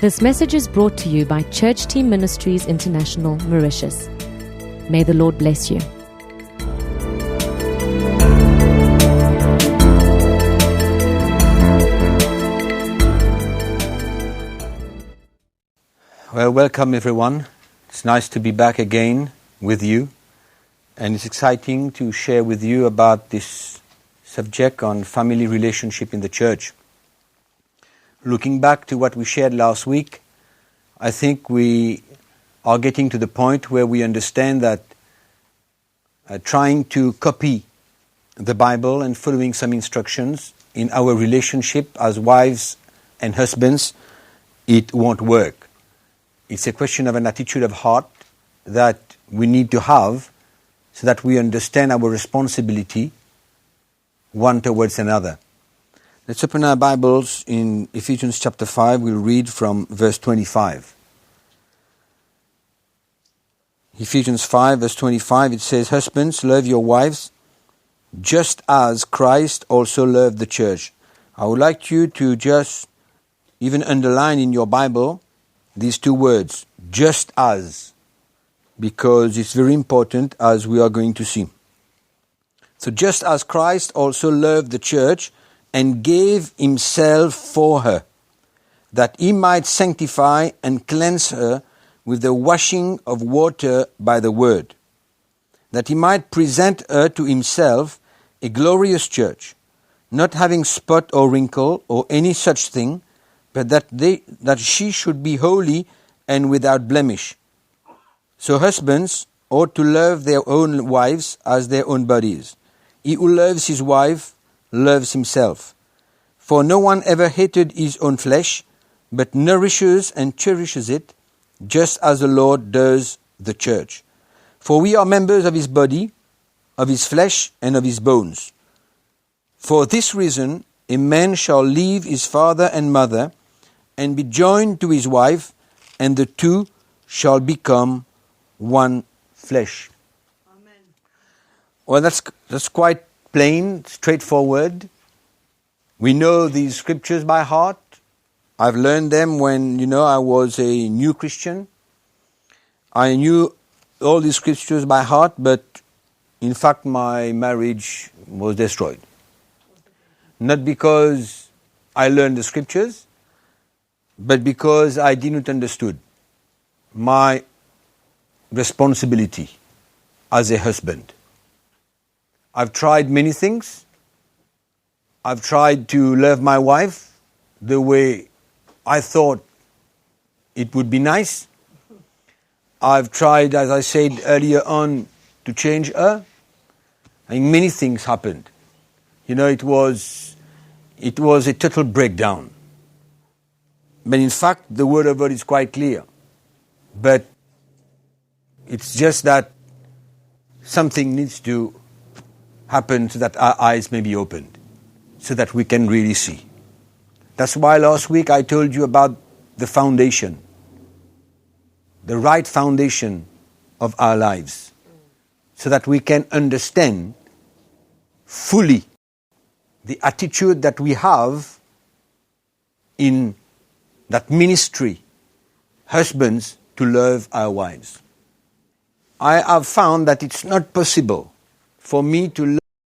This message is brought to you by Church Team Ministries International, Mauritius. May the Lord bless you. Well, welcome everyone. It's nice to be back again with you. And it's exciting to share with you about this subject on family relationship in the church. Looking back to what we shared last week, I think we are getting to the point where we understand that trying to copy the Bible and following some instructions in our relationship as wives and husbands, it won't work. It's a question of an attitude of heart that we need to have so that we understand our responsibility one towards another. Let's open our Bibles in Ephesians chapter 5. We'll read from verse 25. Ephesians 5 verse 25, it says, "Husbands, love your wives, just as Christ also loved the church." I would like you to just even underline in your Bible these two words, just as, because it's very important as we are going to see. So just as Christ also loved the church and gave himself for her, that he might sanctify and cleanse her with the washing of water by the word, that he might present her to himself a glorious church, not having spot or wrinkle or any such thing, but that she should be holy and without blemish. So husbands ought to love their own wives as their own bodies. He who loves his wife loves himself. For no one ever hated his own flesh, but nourishes and cherishes it, just as the Lord does the church. For we are members of his body, of his flesh, and of his bones. For this reason, a man shall leave his father and mother, and be joined to his wife, and the two shall become one flesh. Amen. Well, that's quite plain, straightforward. We know these scriptures by heart. I've learned them when, I was a new Christian. I knew all these scriptures by heart, but in fact my marriage was destroyed. Not because I learned the scriptures, but because I didn't understood my responsibility as a husband. I've tried many things. I've tried to love my wife the way I thought it would be nice. I've tried, as I said earlier on, to change her. And many things happened. It was a total breakdown. But in fact, the word of God is quite clear. But it's just that something needs to happen so that our eyes may be opened, so that we can really see. That's why last week I told you about the foundation, the right foundation of our lives, so that we can understand fully the attitude that we have in that ministry, husbands, to love our wives. I have found that it's not possible for me to